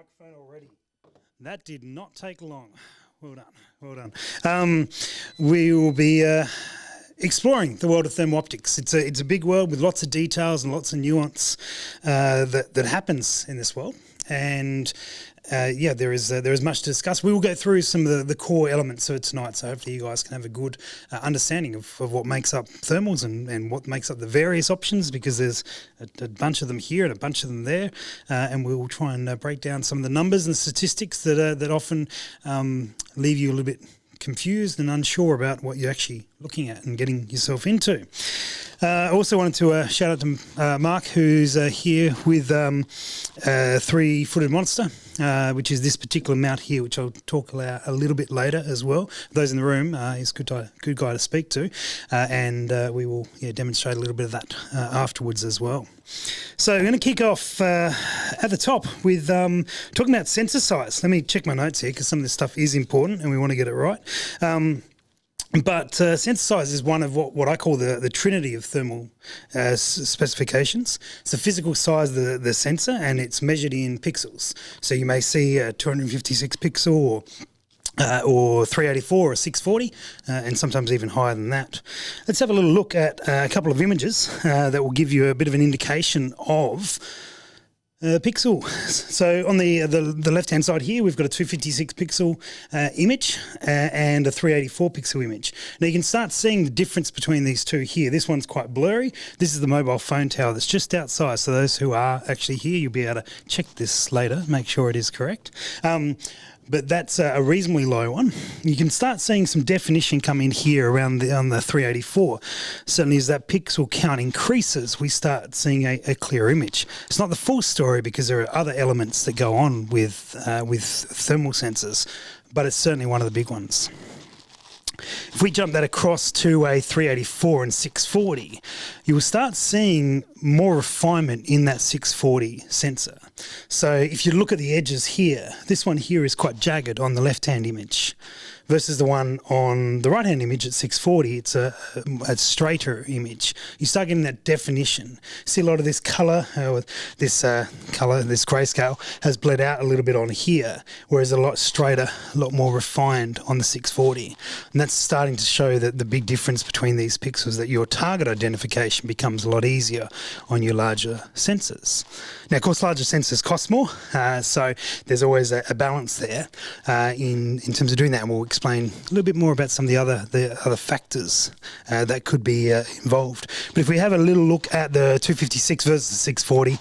microphone already. That did not take long. Well done, well done. We will be exploring the world of thermal optics. It's a big world with lots of details and lots of nuance that happens in this world. And there is much to discuss. We will go through some of the core elements of it tonight, so hopefully you guys can have a good understanding of what makes up thermals and what makes up the various options, because there's a bunch of them here and a bunch of them there, and we will try and break down some of the numbers and statistics that often leave you a little bit confused and unsure about what you're actually looking at and getting yourself into. I also wanted to shout out to Mark, who's here with a three-footed monster, which is this particular mount here, which I'll talk about a little bit later as well. Those in the room, he's a good guy to speak to, and we will demonstrate a little bit of that afterwards as well. So I'm going to kick off at the top with talking about sensor size. Let me check my notes here, because some of this stuff is important and we want to get it right. But sensor size is one of what I call the trinity of thermal specifications. It's the physical size of the sensor, and it's measured in pixels. So you may see a 256 pixel or 384 or 640, and sometimes even higher than that. Let's have a little look at a couple of images that will give you a bit of an indication of pixel. So on the left-hand side here, we've got a 256 pixel image and a 384 pixel image. Now you can start seeing the difference between these two here. This one's quite blurry. This is the mobile phone tower that's just outside. So those who are actually here, you'll be able to check this later, make sure it is correct. But that's a reasonably low one. You can start seeing some definition come in here on the 384. Certainly as that pixel count increases, we start seeing a clear image. It's not the full story, because there are other elements that go on with thermal sensors, but it's certainly one of the big ones. If we jump that across to a 384 and 640, you will start seeing more refinement in that 640 sensor. So if you look at the edges here, this one here is quite jagged on the left-hand image, versus the one on the right-hand image at 640, it's a straighter image. You start getting that definition. See a lot of this colour, this grayscale has bled out a little bit on here, whereas a lot straighter, a lot more refined on the 640. And that's starting to show that the big difference between these pixels, that your target identification becomes a lot easier on your larger sensors. Now, of course, larger sensors cost more, so there's always a balance there in terms of doing that, and we'll explain a little bit more about some of the other factors that could be involved. But if we have a little look at the 256 versus the 640,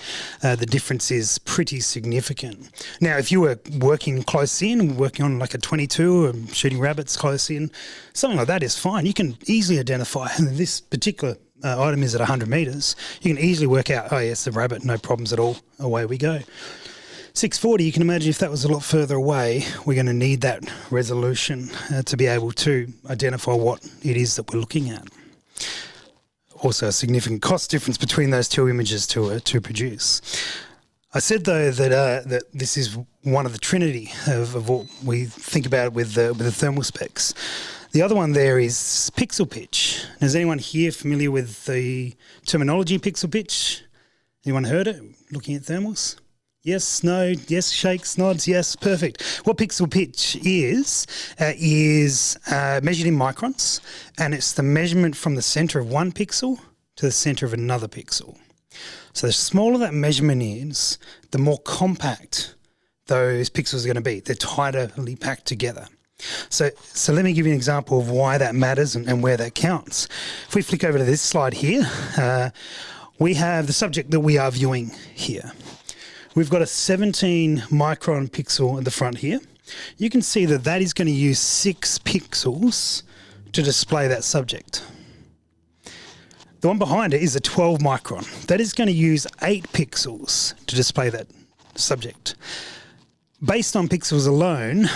the difference is pretty significant. Now, if you were working close in, working on like a 22 or shooting rabbits close in, something like that is fine. You can easily identify, and this particular item is at 100 metres, you can easily work out, oh yes, the rabbit, no problems at all, away we go. 640, you can imagine if that was a lot further away, we're going to need that resolution to be able to identify what it is that we're looking at. Also a significant cost difference between those two images to produce. I said though that this is one of the trinity of what we think about with the thermal specs. The other one there is pixel pitch. Is anyone here familiar with the terminology pixel pitch? Anyone heard it, looking at thermals? Yes, no, yes, shakes, nods, yes, perfect. What pixel pitch is measured in microns, and it's the measurement from the centre of one pixel to the centre of another pixel. So the smaller that measurement is, the more compact those pixels are going to be. They're tightly packed together. So let me give you an example of why that matters and where that counts. If we flick over to this slide here, we have the subject that we are viewing here. We've got a 17 micron pixel at the front here. You can see that is going to use 6 pixels to display that subject. The one behind it is a 12 micron. That is going to use 8 pixels to display that subject. Based on pixels alone,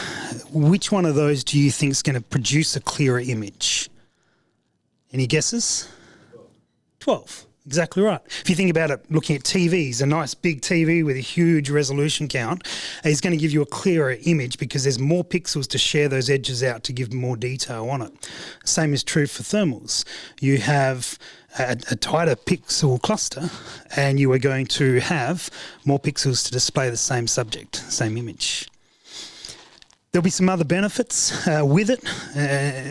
which one of those do you think is going to produce a clearer image? Any guesses? 12. Exactly right. If you think about it, looking at TVs, a nice big TV with a huge resolution count is going to give you a clearer image because there's more pixels to share those edges out to give more detail on it. Same is true for thermals. You have a tighter pixel cluster and you are going to have more pixels to display the same subject, same image. There'll be some other benefits with it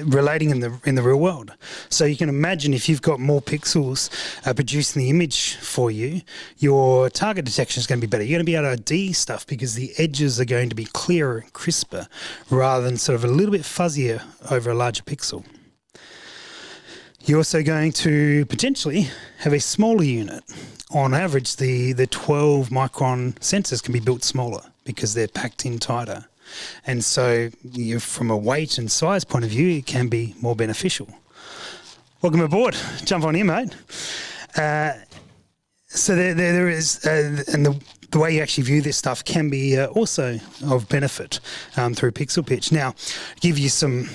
relating in the real world. So you can imagine if you've got more pixels producing the image for you, your target detection is going to be better. You're going to be able to ID stuff because the edges are going to be clearer and crisper rather than sort of a little bit fuzzier over a larger pixel. You're also going to potentially have a smaller unit. On average, the 12 micron sensors can be built smaller because they're packed in tighter. And so from a weight and size point of view, it can be more beneficial. Welcome aboard. Jump on in, mate. So there is, and the way you actually view this stuff can be also of benefit through Pixel Pitch. Now, give you some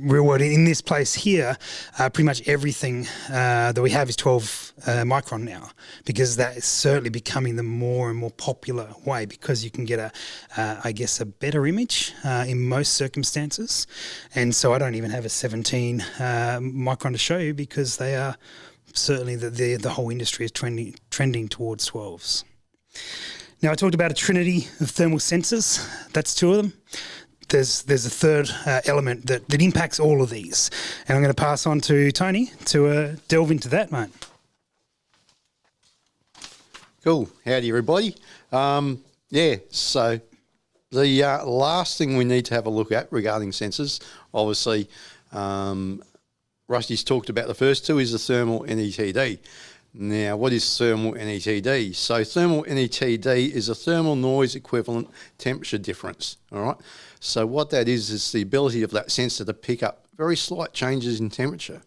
real world in this place here. Pretty much everything that we have is 12 micron now, because that is certainly becoming the more and more popular way, because you can get I guess a better image in most circumstances. And so I don't even have a 17 micron to show you, because they are certainly the whole industry is trending towards 12s. Now, I talked about a trinity of thermal sensors. That's two of them. There's a third element that impacts all of these. And I'm going to pass on to Tony to delve into that, mate. Cool. Howdy, everybody. So the last thing we need to have a look at regarding sensors, obviously, Rusty's talked about the first two, is the thermal NETD. Now, what is thermal NETD? So thermal NETD is a thermal noise equivalent temperature difference, all right? So what that is the ability of that sensor to pick up very slight changes in temperature,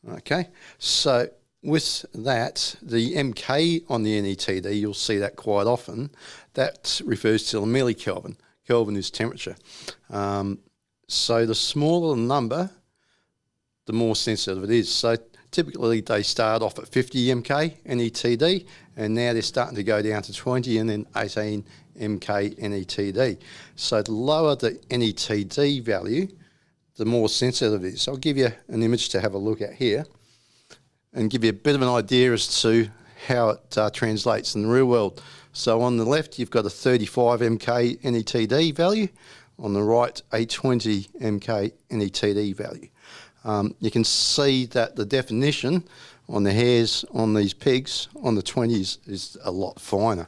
okay? So with that, the MK on the NETD, you'll see that quite often, that refers to the millikelvin. Kelvin is temperature. So the smaller the number, the more sensitive it is. So typically they start off at 50 MK NETD, and now they're starting to go down to 20 and then 18 MK NETD. So the lower the NETD value, the more sensitive it is. I'll give you an image to have a look at here and give you a bit of an idea as to how it translates in the real world. So on the left, you've got a 35 MK NETD value. On the right, a 20 MK NETD value. You can see that the definition on the hairs on these pigs on the 20s is a lot finer.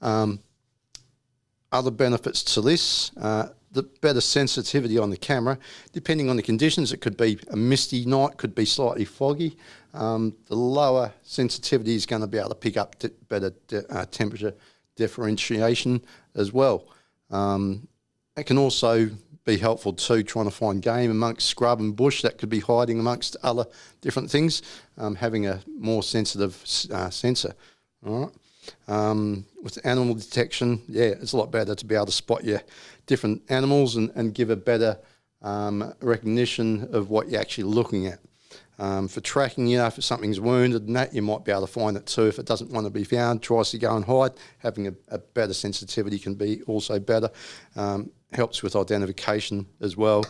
Other benefits to this, the better sensitivity on the camera. Depending on the conditions, it could be a misty night, could be slightly foggy. The lower sensitivity is going to be able to pick up better temperature differentiation as well. It can also be helpful too, trying to find game amongst scrub and bush that could be hiding amongst other different things, having a more sensitive sensor. All right. With animal detection, it's a lot better to be able to spot your different animals and give a better recognition of what you're actually looking at. For tracking, if something's wounded and that, you might be able to find it too. If it doesn't want to be found, tries to go and hide, having a better sensitivity can be also better. Helps with identification as well.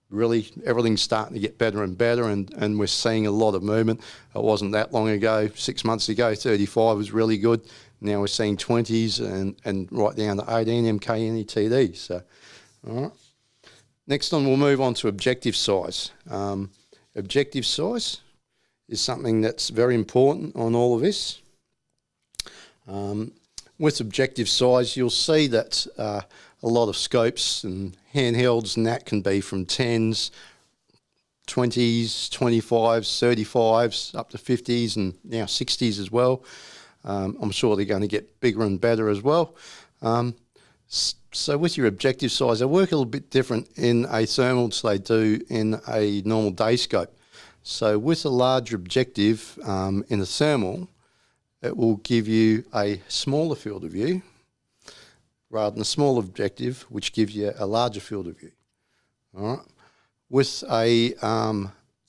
Really everything's starting to get better and better, and we're seeing a lot of movement. It wasn't that long ago, 6 months ago, 35 was really good. Now we're seeing 20s and right down to 18 MK NETD. So, all right. Next one, we'll move on to objective size. Objective size is something that's very important on all of this. With objective size, you'll see that a lot of scopes and handhelds and that can be from 10s, 20s, 25s, 35s, up to 50s and now 60s as well. I'm sure they're going to get bigger and better as well. So with your objective size, they work a little bit different in a thermal to they do in a normal day scope. So with a larger objective in a thermal, it will give you a smaller field of view rather than a smaller objective, which gives you a larger field of view. All right. With a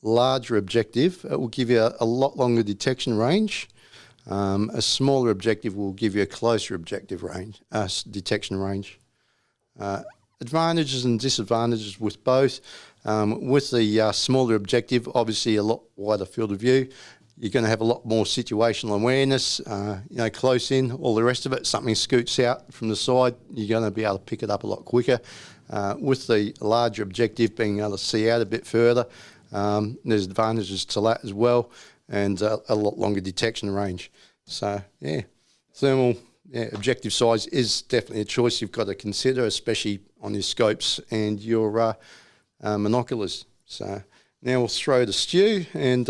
larger objective, it will give you a lot longer detection range. A smaller objective will give you a closer objective range, detection range. Advantages and disadvantages with both. With the smaller objective, obviously a lot wider field of view. You're going to have a lot more situational awareness, close in, all the rest of it. Something scoots out from the side, you're going to be able to pick it up a lot quicker. With the larger objective, being able to see out a bit further, there's advantages to that as well, and a lot longer detection range. So, yeah, thermal objective size is definitely a choice you've got to consider, especially on your scopes and your monoculars. So now we'll throw to Stu, and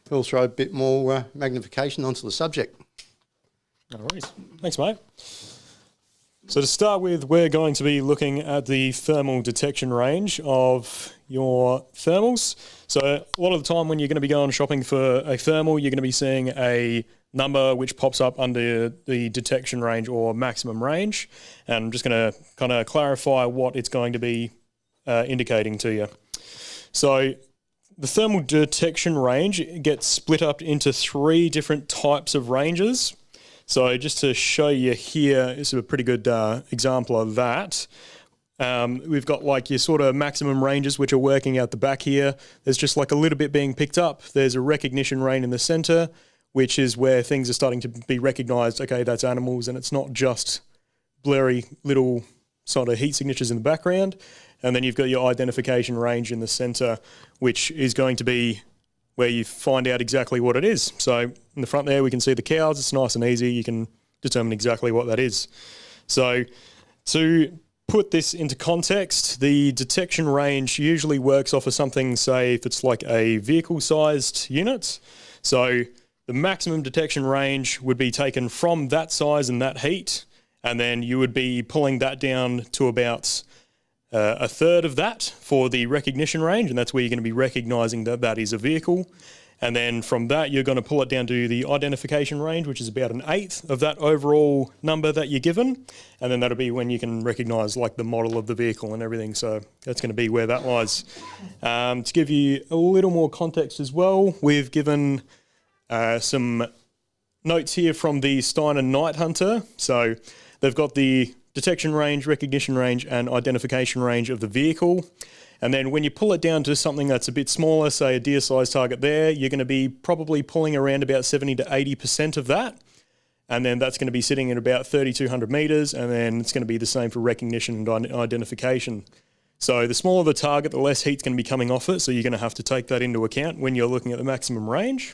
he'll throw a bit more magnification onto the subject. No worries. Thanks, mate. So to start with, we're going to be looking at the thermal detection range of your thermals. So a lot of the time when you're going to be going shopping for a thermal, you're going to be seeing a number which pops up under the detection range or maximum range. And I'm just going to kind of clarify what it's going to be indicating to you. So the thermal detection range gets split up into 3 different types of ranges. So just to show you here, this is a pretty good example of that. We've got like your sort of maximum ranges which are working out the back here. There's just like a little bit being picked up. There's a recognition range in the center, which is where things are starting to be recognized. Okay, that's animals, and it's not just blurry little sort of heat signatures in the background. And then you've got your identification range in the center, which is going to be where you find out exactly what it is. So in the front there, we can see the cows. It's nice and easy. You can determine exactly what that is. So to put this into context, the detection range usually works off of something, say, if it's like a vehicle-sized unit. So the maximum detection range would be taken from that size and that heat, and then you would be pulling that down to about a third of that for the recognition range, and that's where you're going to be recognizing that that is a vehicle. And then from that, you're going to pull it down to the identification range, which is about an eighth of that overall number that you're given. And then that'll be when you can recognize like the model of the vehicle and everything. So that's going to be where that lies. To give you a little more context as well, we've given some notes here from the Steiner Night Hunter. So they've got the detection range, recognition range, and identification range of the vehicle. And then when you pull it down to something that's a bit smaller, say a deer-sized target there, you're going to be probably pulling around about 70 to 80% of that. And then that's going to be sitting at about 3,200 meters, and then it's going to be the same for recognition and identification. So the smaller the target, the less heat's going to be coming off it, so you're going to have to take that into account when you're looking at the maximum range.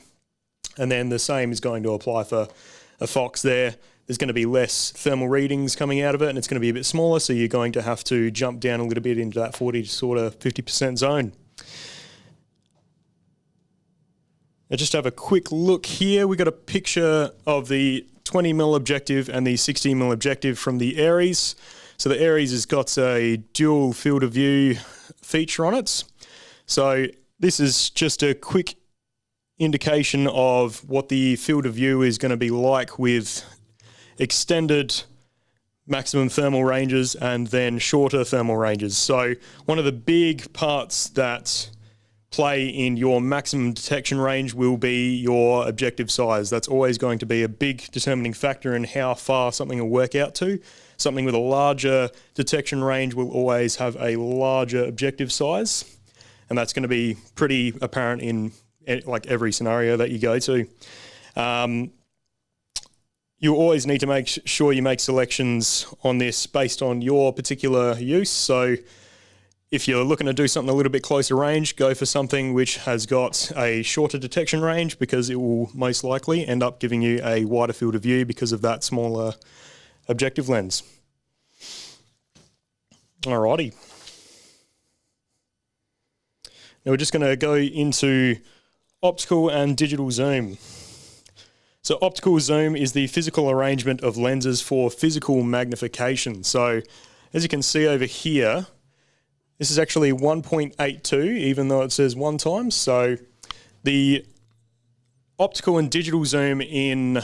And then the same is going to apply for a fox there. There's going to be less thermal readings coming out of it, and it's going to be a bit smaller, so you're going to have to jump down a little bit into that 40 to sort of 50% zone. Now just have a quick look here. We've got a picture of the 20mm objective and the 16mm objective from the Aries. So the Aries has got a dual field of view feature on it. So this is just a quick indication of what the field of view is going to be like with extended maximum thermal ranges and then shorter thermal ranges. So one of the big parts that play in your maximum detection range will be your objective size. That's always going to be a big determining factor in how far something will work out to. Something with a larger detection range will always have a larger objective size, and that's going to be pretty apparent in like every scenario that you go to. You always need to make sure you make selections on this based on your particular use. So if you're looking to do something a little bit closer range, go for something which has got a shorter detection range, because it will most likely end up giving you a wider field of view because of that smaller objective lens. Alrighty. Now we're just going to go into optical and digital zoom. So optical zoom is the physical arrangement of lenses for physical magnification. So as you can see over here, this is actually 1.82, even though it says 1 times. So the optical and digital zoom in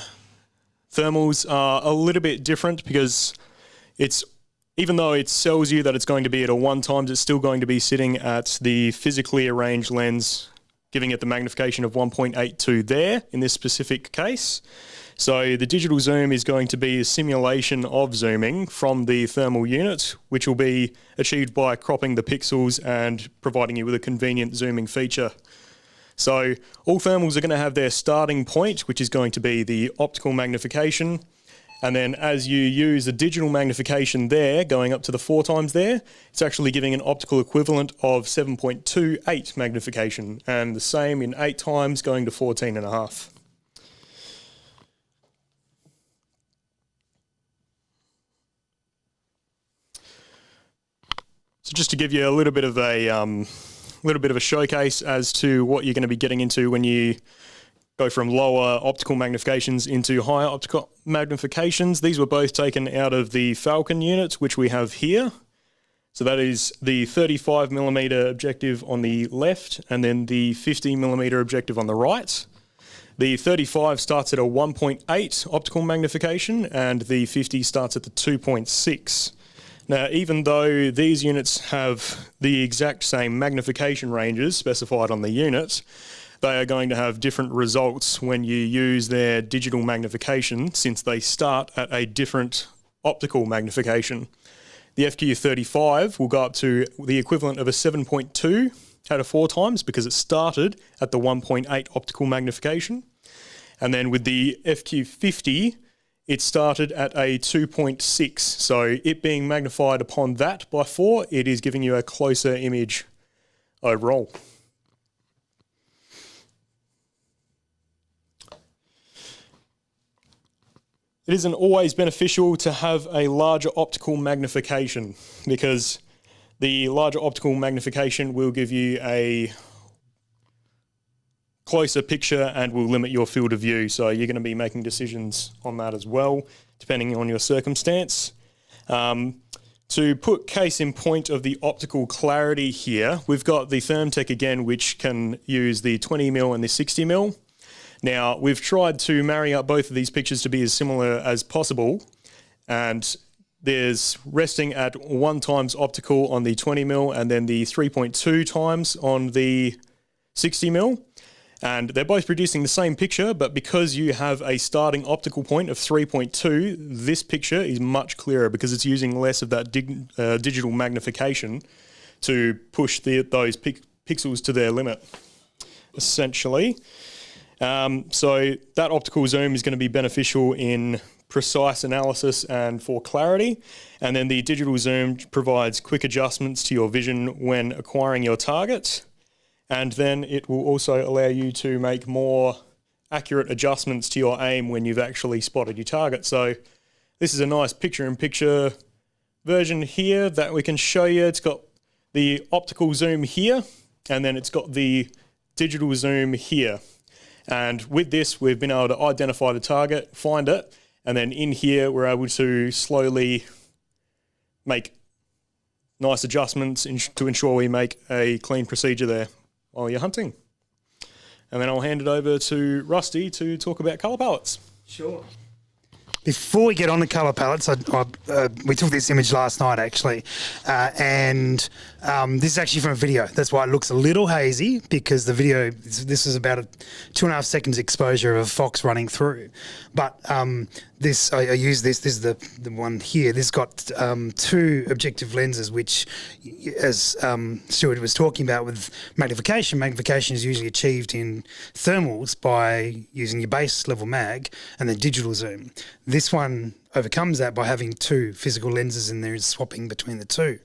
thermals are a little bit different, because it's, even though it tells you that it's going to be at a 1 times, it's still going to be sitting at the physically arranged lens giving it the magnification of 1.82 there in this specific case. So the digital zoom is going to be a simulation of zooming from the thermal unit, which will be achieved by cropping the pixels and providing you with a convenient zooming feature. So all thermals are going to have their starting point, which is going to be the optical magnification. And then as you use the digital magnification there, going up to the 4 times there, it's actually giving an optical equivalent of 7.28 magnification, and the same in 8 times going to 14.5. So just to give you a little bit of a showcase as to what you're going to be getting into when you go from lower optical magnifications into higher optical magnifications. These were both taken out of the Falcon unit, which we have here. So that is the 35mm objective on the left and then the 50mm objective on the right. The 35 starts at a 1.8 optical magnification and the 50 starts at the 2.6. Now, even though these units have the exact same magnification ranges specified on the unit, they are going to have different results when you use their digital magnification, since they start at a different optical magnification. The FQ35 will go up to the equivalent of a 7.2 out of 4 times because it started at the 1.8 optical magnification. And then with the FQ50, it started at a 2.6, so it being magnified upon that by 4, it is giving you a closer image overall. It isn't always beneficial to have a larger optical magnification because the larger optical magnification will give you a closer picture and will limit your field of view. So you're going to be making decisions on that as well, depending on your circumstance. To put case in point of the optical clarity here, we've got the Thermtech again, which can use the 20mm and the 60mm. Now, we've tried to marry up both of these pictures to be as similar as possible, and there's resting at 1 times optical on the 20mm and then the 3.2 times on the 60mm. And they're both producing the same picture, but because you have a starting optical point of 3.2, this picture is much clearer because it's using less of that digital magnification to push those pixels to their limit, essentially. So that optical zoom is going to be beneficial in precise analysis and for clarity. And then the digital zoom provides quick adjustments to your vision when acquiring your target. And then it will also allow you to make more accurate adjustments to your aim when you've actually spotted your target. So this is a nice picture-in-picture version here that we can show you. It's got the optical zoom here, and then it's got the digital zoom here. And with this, we've been able to identify the target, find it, and then in here, we're able to slowly make nice adjustments to ensure we make a clean procedure there while you're hunting. And then I'll hand it over to Rusty to talk about colour palettes. Sure. Before we get on to colour palettes, we took this image last night actually, and this is actually from a video. That's why it looks a little hazy, because the video, this is about a 2.5 seconds exposure of a fox running through. But I use this is the one here. This got 2 objective lenses, which, as Stuart was talking about with magnification is usually achieved in thermals by using your base level mag and then digital zoom. This one overcomes that by having 2 physical lenses in there and swapping between the 2.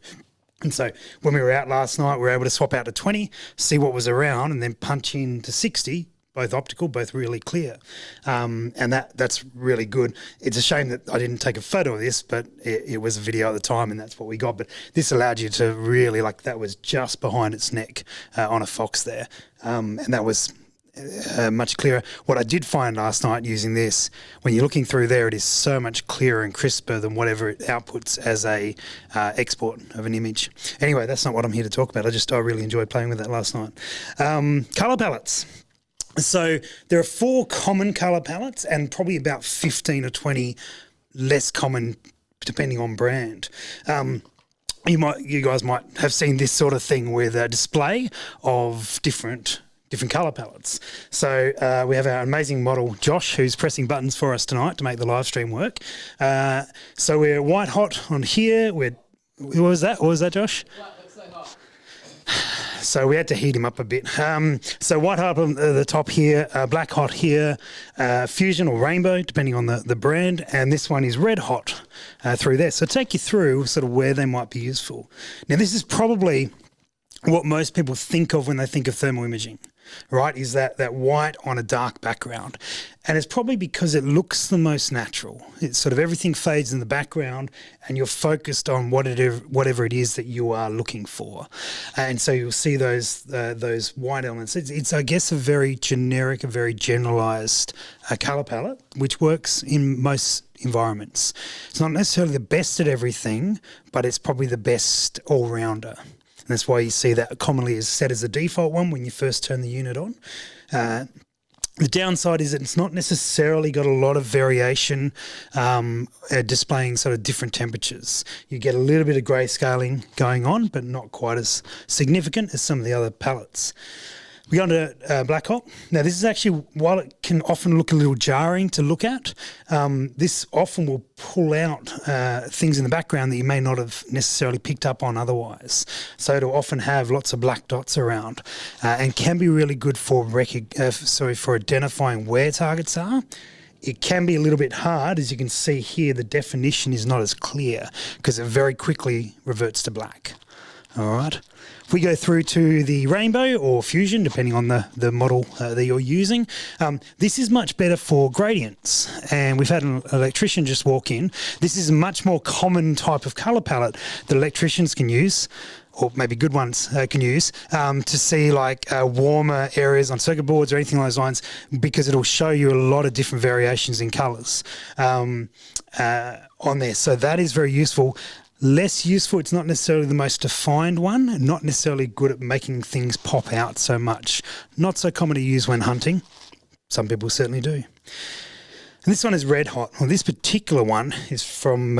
And so when we were out last night, we were able to swap out to 20, see what was around, and then punch in to 60, both optical, both really clear. And that's really good. It's a shame that I didn't take a photo of this, but it was a video at the time, and that's what we got. But this allowed you to really, like, that was just behind its neck on a fox there. And that was much clearer. What I did find last night using this, when you're looking through there, it is so much clearer and crisper than whatever it outputs as a export of an image. Anyway, that's not what I'm here to talk about. I really enjoyed playing with that last night. Colour palettes. So there are 4 common colour palettes and probably about 15 or 20 less common depending on brand. You guys might have seen this sort of thing with a display of different different colour palettes. So we have our amazing model, Josh, who's pressing buttons for us tonight to make the live stream work. So we're white hot on here. What was that? What was that, Josh? So we had to heat him up a bit. So white hot on the top here, black hot here, fusion or rainbow, depending on the brand, and this one is red hot through there. So take you through sort of where they might be useful. Now this is probably what most people think of when they think of thermal imaging, right, is that white on a dark background. And it's probably because it looks the most natural. It's sort of everything fades in the background and you're focused on whatever it is that you are looking for. And so you'll see those white elements. It's I guess, a very generic, a very generalised colour palette, which works in most environments. It's not necessarily the best at everything, but it's probably the best all-rounder. That's why you see that commonly is set as a default one when you first turn the unit on. The downside is that it's not necessarily got a lot of variation displaying sort of different temperatures. You get a little bit of grayscaling going on, but not quite as significant as some of the other palettes. We go on to Black Hot. Now this is actually, while it can often look a little jarring to look at, this often will pull out things in the background that you may not have necessarily picked up on otherwise. So it'll often have lots of black dots around and can be really good for identifying where targets are. It can be a little bit hard. As you can see here, the definition is not as clear because it very quickly reverts to black. All right. If we go through to the rainbow or fusion, depending on the model that you're using, this is much better for gradients. And we've had an electrician just walk in. This is a much more common type of colour palette that electricians can use, or maybe good ones can use, to see like warmer areas on circuit boards or anything along those lines, because it'll show you a lot of different variations in colours on there. So that is very useful. Less useful, it's not necessarily the most defined one, not necessarily good at making things pop out so much. Not so common to use when hunting. Some people certainly do. And this one is red hot. Well, this particular one is from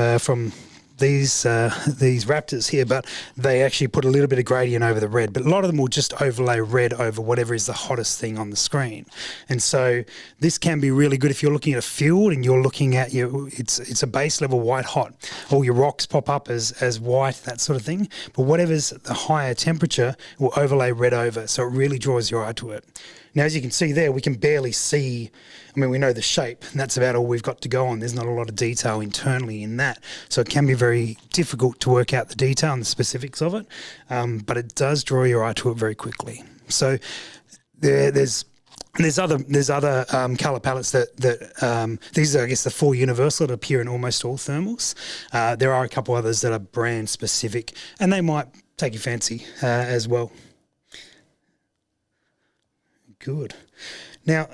these raptors here, but they actually put a little bit of gradient over the red, but a lot of them will just overlay red over whatever is the hottest thing on the screen. And so this can be really good if you're looking at a field and you're looking at it's a base level white hot. All your rocks pop up as white, that sort of thing. But whatever's the higher temperature will overlay red over, so it really draws your eye to it. Now, as you can see there, we can barely see, we know the shape, and that's about all we've got to go on. There's not a lot of detail internally in that. So it can be very difficult to work out the detail and the specifics of it, but it does draw your eye to it very quickly. So there's other colour palettes that these are, I guess, the four universal that appear in almost all thermals. There are a couple others that are brand specific, and they might take your fancy as well. Good. Now,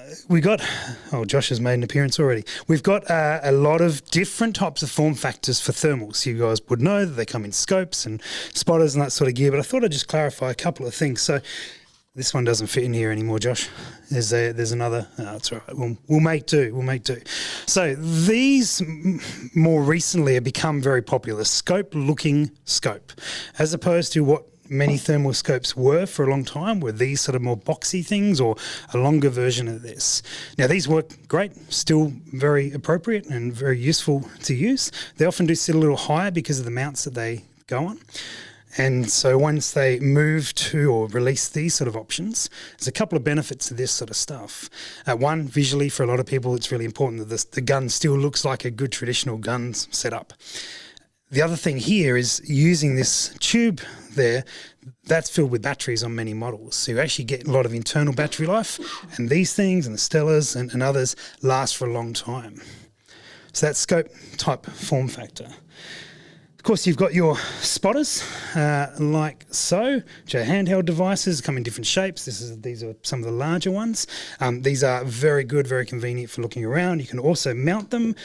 Josh has made an appearance already. We've got a lot of different types of form factors for thermals. You guys would know that they come in scopes and spotters and that sort of gear, but I thought I'd just clarify a couple of things. So this one doesn't fit in here anymore, Josh. There's another. That's all right. We'll make do. So these more recently have become very popular. Scope-looking scope, as opposed to what many thermal scopes were for a long time, were these sort of more boxy things or a longer version of this. Now these work great, still very appropriate and very useful to use. They often do sit a little higher because of the mounts that they go on. And so once they move to or release these sort of options, there's a couple of benefits to this sort of stuff. One, visually for a lot of people, it's really important that the gun still looks like a good traditional guns setup. The other thing here is using this tube there, that's filled with batteries on many models. So you actually get a lot of internal battery life, and these things and the Stellars and others last for a long time. So that's scope type form factor. Of course, you've got your spotters like so, which are handheld devices, come in different shapes. These are some of the larger ones. These are very good, very convenient for looking around. You can also mount them,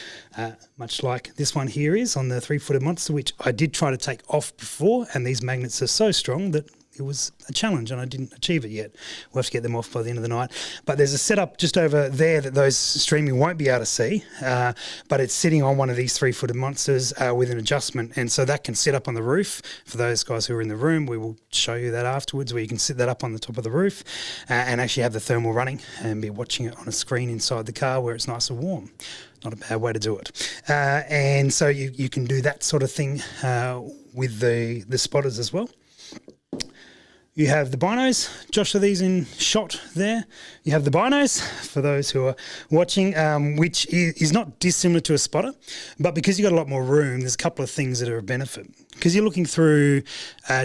much like this one here is on the 3-footed monster, which I did try to take off before, and these magnets are so strong that it was a challenge and I didn't achieve it yet. We'll have to get them off by the end of the night. But there's a setup just over there that those streaming won't be able to see, but it's sitting on one of these 3-footed monsters with an adjustment. And so that can sit up on the roof. For those guys who are in the room, we will show you that afterwards, where you can sit that up on the top of the roof and actually have the thermal running and be watching it on a screen inside the car where it's nice and warm. Not a bad way to do it. And so you can do that sort of thing with the spotters as well. You have the binos. Josh, are these in shot there? You have the binos, for those who are watching, which is not dissimilar to a spotter, but because you've got a lot more room, there's a couple of things that are a benefit. Because you're looking through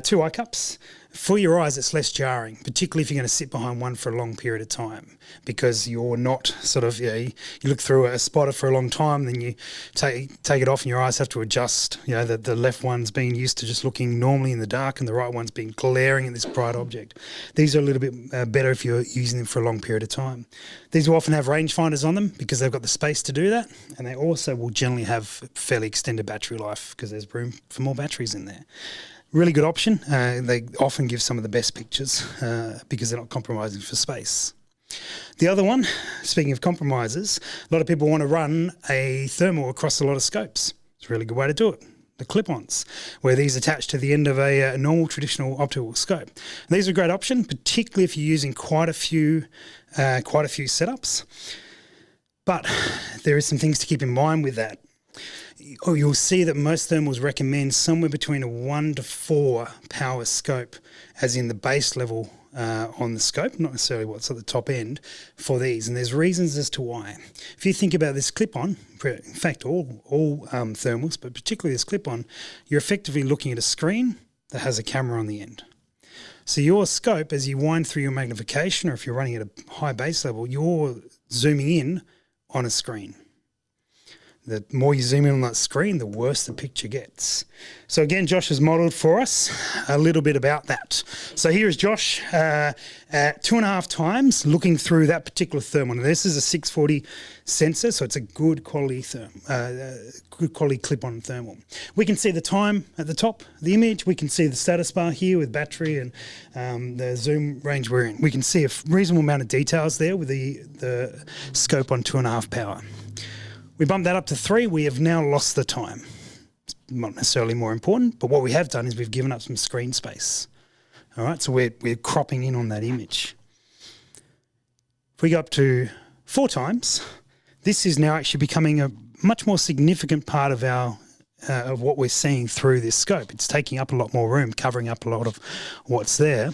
2 eye cups, for your eyes it's less jarring, particularly if you're going to sit behind one for a long period of time, because you're not sort of, you look through a spotter for a long time, then you take it off and your eyes have to adjust. The left one's being used to just looking normally in the dark and the right one's being glaring at this bright object. These are a little bit better if you're using them for a long period of time. These will often have rangefinders on them because they've got the space to do that, and they also will generally have fairly extended battery life because there's room for more batteries in there. Really good option. They often give some of the best pictures because they're not compromising for space. The other one, speaking of compromises, a lot of people want to run a thermal across a lot of scopes. It's a really good way to do it. The clip-ons, where these attach to the end of a normal traditional optical scope. And these are a great option, particularly if you're using quite a few setups. But there is some things to keep in mind with that. You'll see that most thermals recommend somewhere between a 1 to 4 power scope, as in the base level on the scope, not necessarily what's at the top end for these. And there's reasons as to why. If you think about this clip-on, in fact all thermals, but particularly this clip-on, you're effectively looking at a screen that has a camera on the end. So your scope, as you wind through your magnification, or if you're running at a high base level, you're zooming in on a screen. The more you zoom in on that screen, the worse the picture gets. So again, Josh has modelled for us a little bit about that. So here is Josh at 2.5 times looking through that particular thermal. Now this is a 640 sensor, so it's a good quality good quality clip-on thermal. We can see the time at the top of the image. We can see the status bar here with battery and the zoom range we're in. We can see a reasonable amount of details there with the scope on 2.5 power. We bump that up to 3, we have now lost the time. It's not necessarily more important, but what we have done is we've given up some screen space. All right, so we're cropping in on that image. If we go up to 4 times, this is now actually becoming a much more significant part of of what we're seeing through this scope. It's taking up a lot more room, covering up a lot of what's there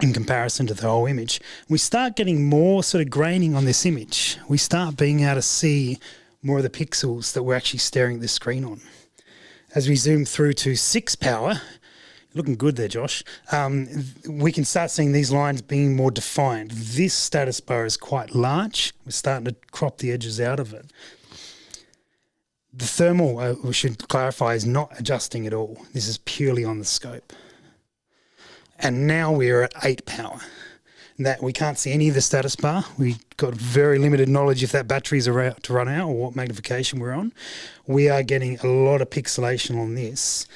in comparison to the whole image. We start getting more sort of graining on this image. We start being able to see more of the pixels that we're actually staring at the screen on. As we zoom through to 6 power, looking good there, Josh, we can start seeing these lines being more defined. This status bar is quite large. We're starting to crop the edges out of it. The thermal, we should clarify, is not adjusting at all. This is purely on the scope. And now we're at 8 power. That we can't see any of the status bar. We've got very limited knowledge if that battery's about to run out or what magnification we're on. We are getting a lot of pixelation on this.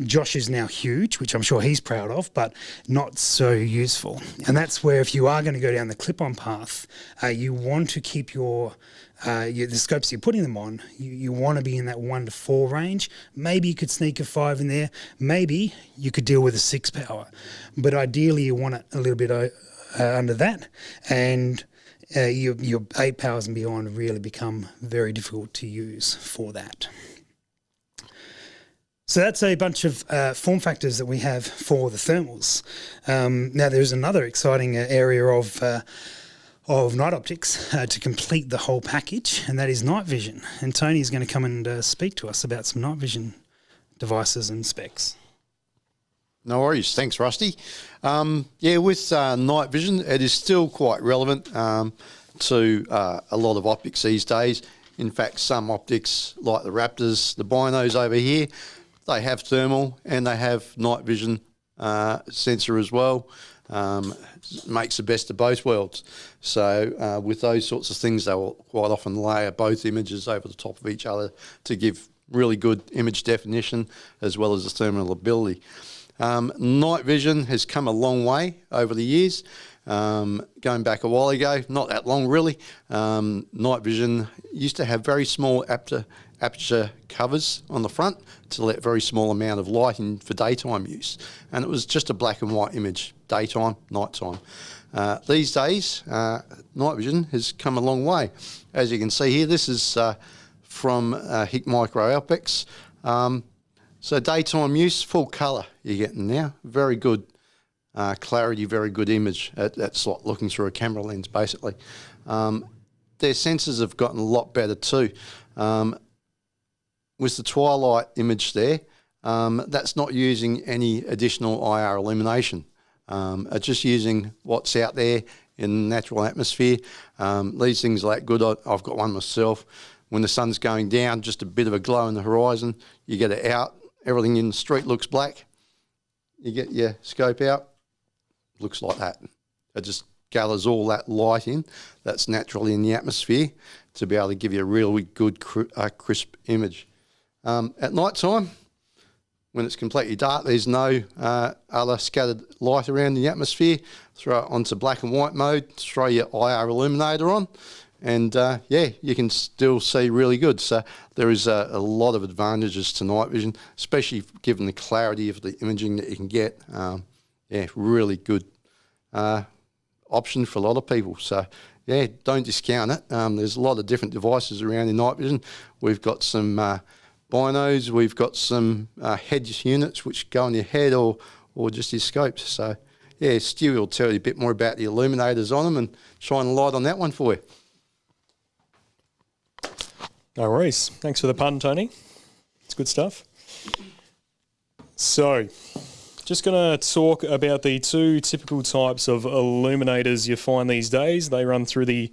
Josh is now huge, which I'm sure he's proud of, but not so useful. And that's where, if you are going to go down the clip-on path, you want to keep the scopes you're putting them on, you want to be in that 1 to 4 range. Maybe you could sneak a 5 in there. Maybe you could deal with a 6 power. But ideally you want it a little bit under that, and your 8 powers and beyond really become very difficult to use for that. So that's a bunch of form factors that we have for the thermals. Now there's another exciting area of night optics to complete the whole package, and that is night vision. And Tony's going to come and speak to us about some night vision devices and specs. No worries. Thanks, Rusty. With night vision, it is still quite relevant to a lot of optics these days. In fact, some optics, like the Raptors, the binos over here, they have thermal and they have night vision sensor as well. Makes the best of both worlds. So with those sorts of things, they will quite often layer both images over the top of each other to give really good image definition as well as the thermal ability. Night vision has come a long way over the years. Going back a while ago, not that long really, night vision used to have very small aperture covers on the front to let very small amount of light in for daytime use. And it was just a black and white image, daytime, nighttime. These days, night vision has come a long way. As you can see here, this is from HIC Micro Optics. So daytime use, full colour you're getting now. Very good clarity, very good image. That's like looking through a camera lens, basically. Their sensors have gotten a lot better too. With the twilight image there, that's not using any additional IR illumination. It's just using what's out there in the natural atmosphere. These things are that good. I've got one myself. When the sun's going down, just a bit of a glow in the horizon, you get it out, everything in the street looks black. You get your scope out, looks like that. It just gathers all that light in that's naturally in the atmosphere to be able to give you a really good crisp image. At night time, when it's completely dark, there's no other scattered light around the atmosphere, throw it onto black and white mode, throw your IR illuminator on, and yeah, you can still see really good. So there is a lot of advantages to night vision, especially given the clarity of the imaging that you can get. Yeah, really good option for a lot of people. So yeah, don't discount it. There's a lot of different devices around in night vision. We've got some binos, we've got some head units which go on your head or just your scopes. So yeah, Stu will tell you a bit more about the illuminators on them and shine a light on that one for you. No worries. Thanks for the pun, Tony. It's good stuff. So, just going to talk about the two typical types of illuminators you find these days. They run through the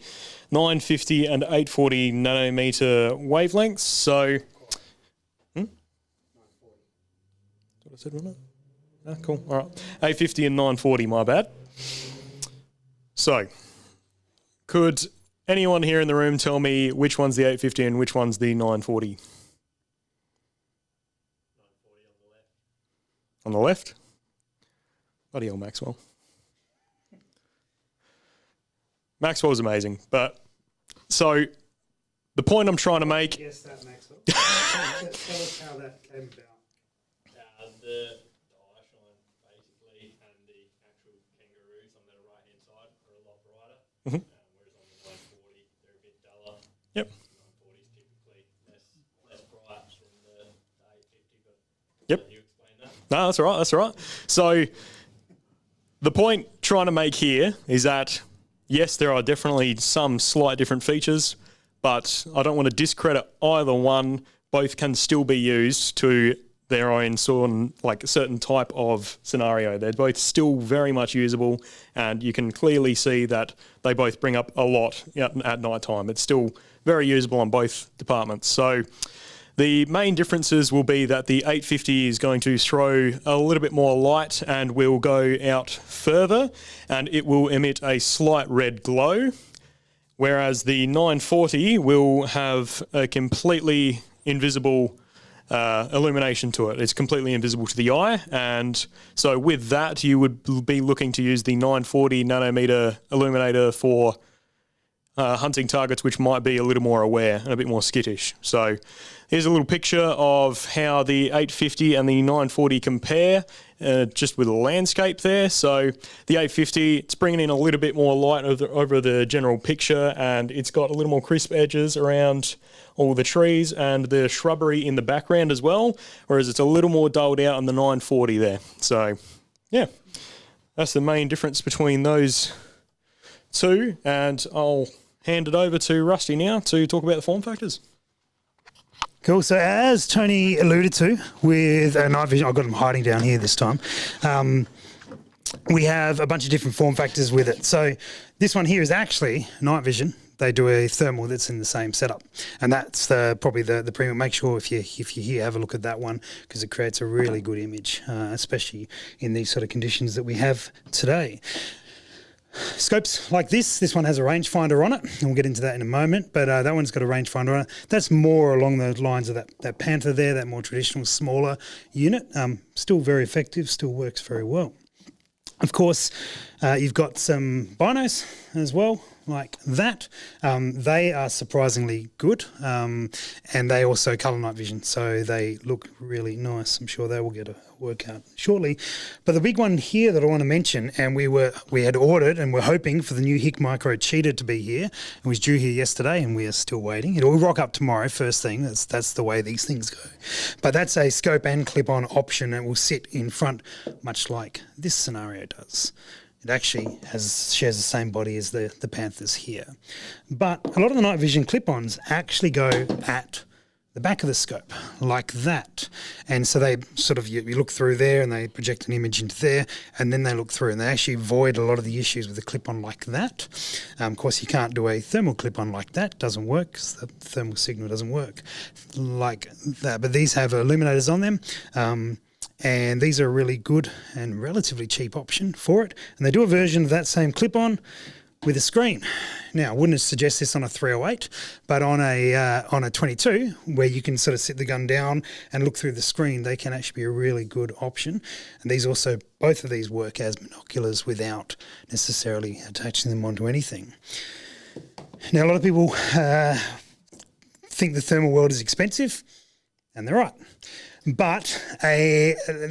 950 and 840 nanometer wavelengths. So, what I said, wasn't it? Ah, cool. All right. 850 and 940, my bad. So, could anyone here in the room tell me which one's the 850 and which one's the 940? 940 on the left. On the left? Bloody hell, Maxwell. Maxwell's amazing. But, so, the point I'm trying to make... Yes, that Maxwell. Tell us how that came about. The eyeshine, basically, and the actual kangaroos on the right-hand side are a lot brighter. Mm-hmm. Whereas on the 940, they're a bit duller. Yep. 940 is typically less bright than the 850, but Yep. you explain that? No, that's all right. That's all right. So the point trying to make here is that, yes, there are definitely some slight different features, but I don't want to discredit either one. Both can still be used to their own sort of like a certain type of scenario. They're both still very much usable, and you can clearly see that they both bring up a lot at night time. It's still very usable on both departments. So the main differences will be that the 850 is going to throw a little bit more light and will go out further, and it will emit a slight red glow, whereas the 940 will have a completely invisible illumination to it. It's completely invisible to the eye, and so with that you would be looking to use the 940 nanometer illuminator for hunting targets which might be a little more aware and a bit more skittish. So here's a little picture of how the 850 and the 940 compare, just with a landscape there. So the 850, it's bringing in a little bit more light over the general picture, and it's got a little more crisp edges around all the trees and the shrubbery in the background as well, whereas it's a little more dulled out on the 940 there. So yeah, that's the main difference between those two, and I'll hand it over to Rusty now to talk about the form factors. Cool. So as Tony alluded to with night vision, I've got them hiding down here this time. We have a bunch of different form factors with it. So this one here is actually night vision. They do a thermal that's in the same setup, and that's probably the premium. Make sure if you're here, have a look at that one, because it creates a really good image, especially in these sort of conditions that we have today. Scopes like this one has a rangefinder on it, and we'll get into that in a moment, but that one's got a rangefinder on it. That's more along the lines of that Panther there, that more traditional, smaller unit. Still very effective, still works very well. Of course, you've got some binos as well, like that. They are surprisingly good, and they also colour night vision, so they look really nice. I'm sure they will get a workout shortly. But the big one here that I want to mention, and we had ordered and we're hoping for the new Hick Micro Cheetah to be here. It was due here yesterday, and we are still waiting. It will rock up tomorrow, first thing. That's the way these things go. But that's a scope and clip-on option, and will sit in front, much like this scenario does. It actually shares the same body as the Panthers here. But a lot of the night vision clip-ons actually go at the back of the scope, like that. And so they sort of, you look through there and they project an image into there, and then they look through and they actually avoid a lot of the issues with the clip-on like that. Of course, you can't do a thermal clip-on like that. It doesn't work because the thermal signal doesn't work like that. But these have illuminators on them. And these are a really good and relatively cheap option for it. And they do a version of that same clip-on with a screen. Now, I wouldn't suggest this on a 308, but on a 22, where you can sort of sit the gun down and look through the screen, they can actually be a really good option. And both of these work as binoculars without necessarily attaching them onto anything. Now, a lot of people think the thermal world is expensive, and they're right. But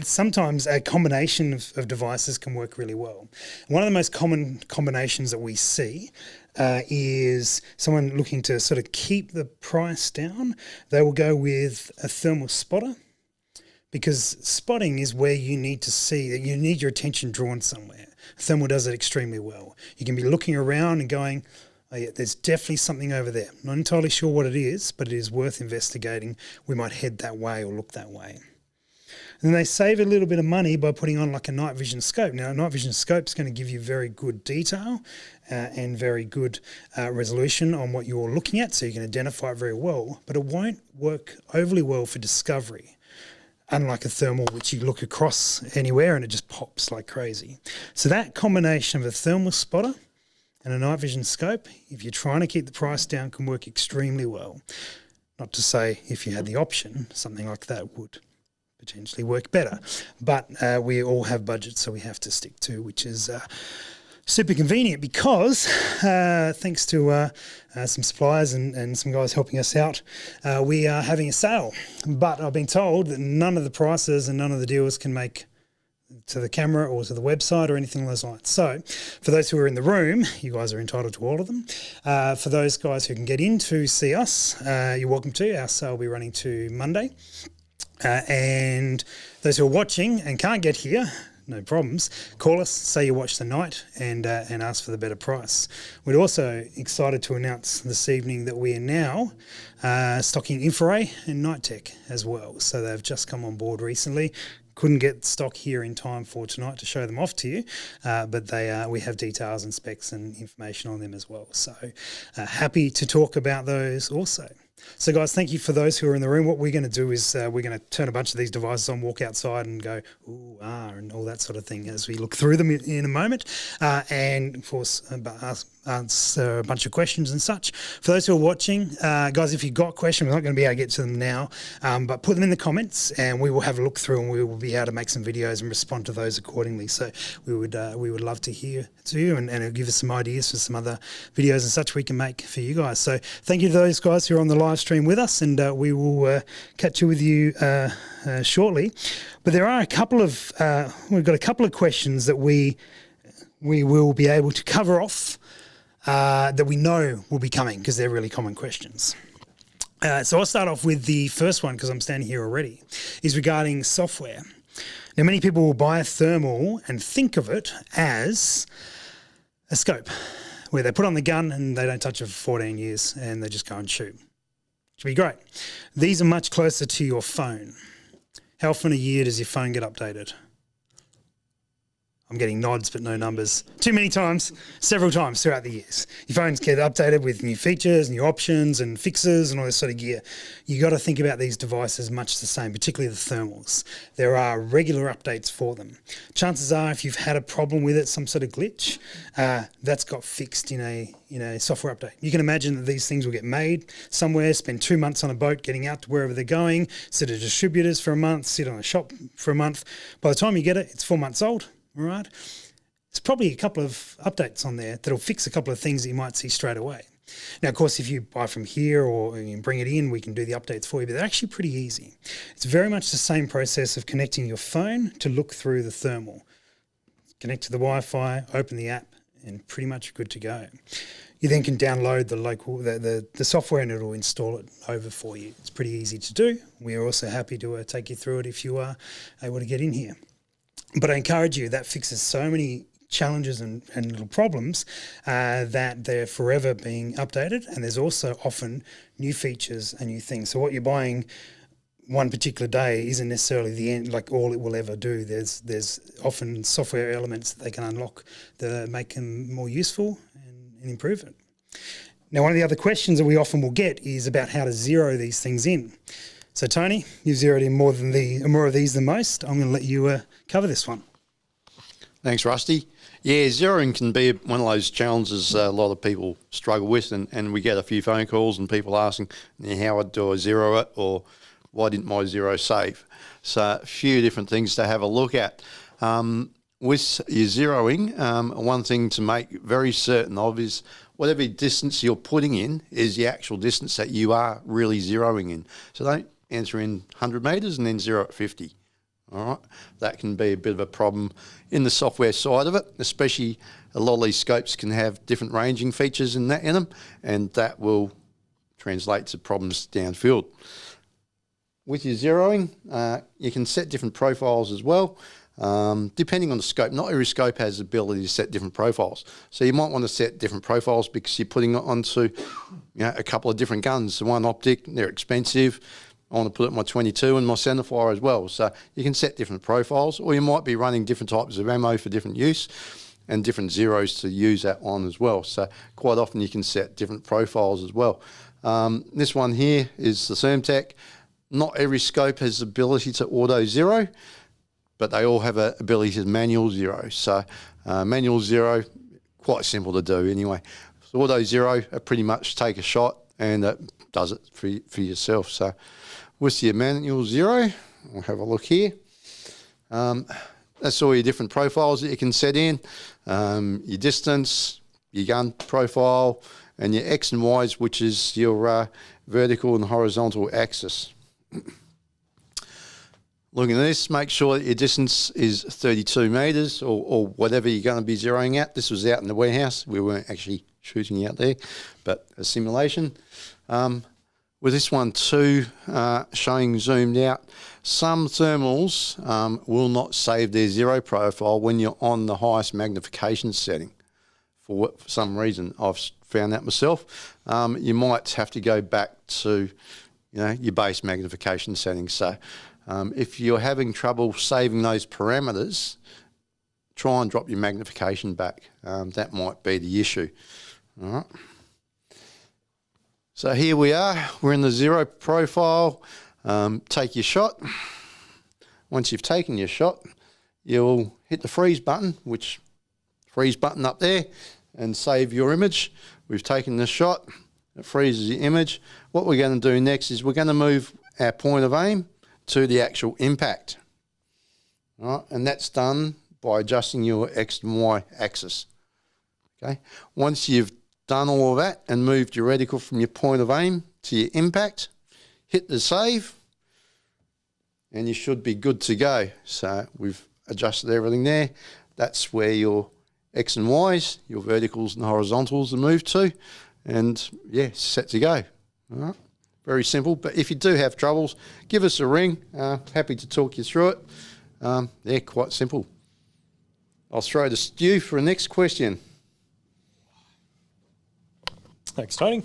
sometimes a combination of devices can work really well. One of the most common combinations that we see is someone looking to sort of keep the price down. They will go with a thermal spotter, because spotting is where you need to see, that you need your attention drawn somewhere. Thermal does it extremely well. You can be looking around and going, oh yeah, there's definitely something over there. Not entirely sure what it is, but it is worth investigating. We might head that way or look that way. And they save a little bit of money by putting on like a night vision scope. Now, a night vision scope is going to give you very good detail and very good resolution on what you're looking at, so you can identify it very well, but it won't work overly well for discovery. Unlike a thermal, which you look across anywhere and it just pops like crazy. So that combination of a thermal spotter and a night vision scope, if you're trying to keep the price down, can work extremely well. Not to say if you had the option, something like that would potentially work better. But we all have budgets, so we have to stick to, which is super convenient, because thanks to some suppliers and some guys helping us out, we are having a sale. But I've been told that none of the prices and none of the deals can make to the camera or to the website or anything along those lines. So for those who are in the room, you guys are entitled to all of them. For those guys who can get in to see us, you're welcome to. Our sale will be running to Monday. And those who are watching and can't get here, no problems, call us, say you watched the night, and ask for the better price. We're also excited to announce this evening that we are now stocking infrared and night tech as well. So they've just come on board recently. Couldn't get stock here in time for tonight to show them off to you, but we have details and specs and information on them as well. So happy to talk about those also. So guys, thank you for those who are in the room. What we're going to do is we're going to turn a bunch of these devices on, walk outside and go, ooh, and all that sort of thing as we look through them in a moment. And of course, answer a bunch of questions and such. For those who are watching, guys, if you've got questions, we're not going to be able to get to them now, but put them in the comments and we will have a look through and we will be able to make some videos and respond to those accordingly. So we would love to hear to you and it'll give us some ideas for some other videos and such we can make for you guys. So thank you to those guys who are on the live stream with us, and we will catch you with you shortly. But there are we've got a couple of questions that we will be able to cover off that we know will be coming, because they're really common questions. So I'll start off with the first one, because I'm standing here already, is regarding software. Now, many people will buy a thermal and think of it as a scope, where they put on the gun and they don't touch it for 14 years and they just go and shoot. Which would be great. These are much closer to your phone. How often a year does your phone get updated? I'm getting nods but no numbers. Too many times, several times throughout the years. Your phones get updated with new features, new options and fixes and all this sort of gear. You got to think about these devices much the same, particularly the thermals. There are regular updates for them. Chances are if you've had a problem with it, some sort of glitch, that's got fixed in a software update. You can imagine that these things will get made somewhere, spend 2 months on a boat getting out to wherever they're going, sit at distributors for a month, sit on a shop for a month. By the time you get it, it's 4 months old. All right. There's probably a couple of updates on there that'll fix a couple of things that you might see straight away. Now, of course, if you buy from here or you bring it in, we can do the updates for you, but they're actually pretty easy. It's very much the same process of connecting your phone to look through the thermal. Connect to the Wi-Fi, open the app, and pretty much good to go. You then can download the software and it'll install it over for you. It's pretty easy to do. We are also happy to take you through it if you are able to get in here. But I encourage you, that fixes so many challenges and little problems that they're forever being updated. And there's also often new features and new things. So what you're buying one particular day isn't necessarily the end, like all it will ever do. There's often software elements that they can unlock that make them more useful and improve it. Now, one of the other questions that we often will get is about how to zero these things in. So Tony, you've zeroed in more of these than most. I'm going to let you cover this one. Thanks, Rusty. Yeah, zeroing can be one of those challenges a lot of people struggle with, and we get a few phone calls and people asking, how do I zero it, or why didn't my zero save? So a few different things to have a look at. With your zeroing, one thing to make very certain of is whatever distance you're putting in is the actual distance that you are really zeroing in. So don't enter in 100 metres and then zero at 50. All right, that can be a bit of a problem in the software side of it, especially a lot of these scopes can have different ranging features in them, and that will translate to problems downfield. With your zeroing, you can set different profiles as well. Depending on the scope, not every scope has the ability to set different profiles. So you might want to set different profiles because you're putting it onto a couple of different guns. The one optic, they're expensive. I want to put it in my 22 and my centerfire as well. So you can set different profiles, or you might be running different types of ammo for different use and different zeros to use that on as well. So quite often you can set different profiles as well. This one here is the Thermtech. Not every scope has the ability to auto zero, but they all have an ability to manual zero. So manual zero, quite simple to do anyway. So auto zero, pretty much take a shot and it does it for yourself. So with your manual zero, we'll have a look here. That's all your different profiles that you can set in. Your distance, your gun profile, and your X and Y's, which is your vertical and horizontal axis. Looking at this, make sure that your distance is 32 metres or whatever you're going to be zeroing at. This was out in the warehouse. We weren't actually shooting out there, but a simulation. With this one too, showing zoomed out, some thermals will not save their zero profile when you're on the highest magnification setting. For some reason, I've found that myself. You might have to go back to your base magnification settings. So if you're having trouble saving those parameters, try and drop your magnification back. That might be the issue. All right. So here we are, we're in the zero profile. Take your shot. Once you've taken your shot, you'll hit the freeze button, freeze button up there, and save your image. We've taken the shot, it freezes the image. What we're going to do next is we're going to move our point of aim to the actual impact. All right, and that's done by adjusting your X and Y axis. Okay. Once you've done all of that and moved your reticle from your point of aim to your impact, hit the save, and you should be good to go. So we've adjusted everything there. That's where your X and Y's, your verticals and horizontals are moved to, and yeah, set to go. All right. Very simple, but if you do have troubles, give us a ring. Happy to talk you through it. They're quite simple. I'll throw to Stu for the next question. Thanks, Tony.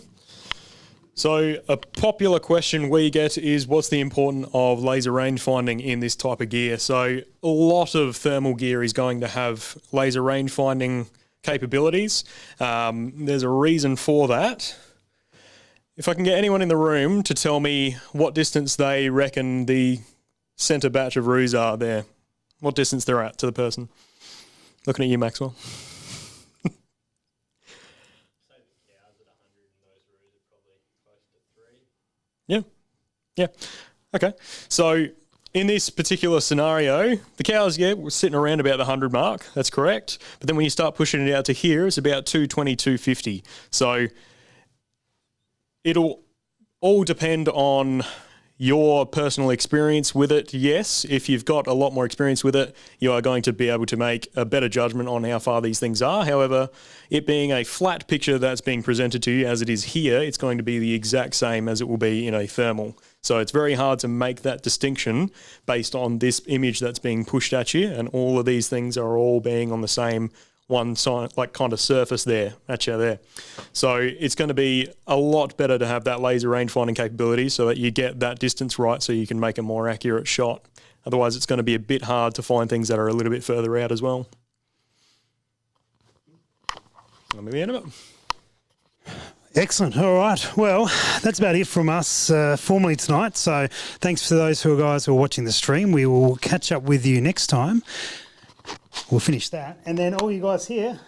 So a popular question we get is, what's the importance of laser rangefinding in this type of gear? So a lot of thermal gear is going to have laser rangefinding capabilities. There's a reason for that. If I can get anyone in the room to tell me what distance they reckon the centre batch of roos are there, what distance they're at to the person. Looking at you, Maxwell. Yeah. Yeah. Okay. So in this particular scenario, the cows, we're sitting around about the 100 mark. That's correct. But then when you start pushing it out to here, it's about 220, 250. So it'll all depend on your personal experience with it. Yes, if you've got a lot more experience with it, you are going to be able to make a better judgment on how far these things are. However, it being a flat picture that's being presented to you as it is here, it's going to be the exact same as it will be in a thermal. So it's very hard to make that distinction based on this image that's being pushed at you, and all of these things are all being on the same one side, like kind of surface there, at you there. So it's going to be a lot better to have that laser rangefinding capability so that you get that distance right so you can make a more accurate shot. Otherwise, it's going to be a bit hard to find things that are a little bit further out as well. That'll be the end of it. Excellent. All right. Well, that's about it from us formally tonight. So thanks for those guys who are watching the stream. We will catch up with you next time. We'll finish that. And then all you guys here...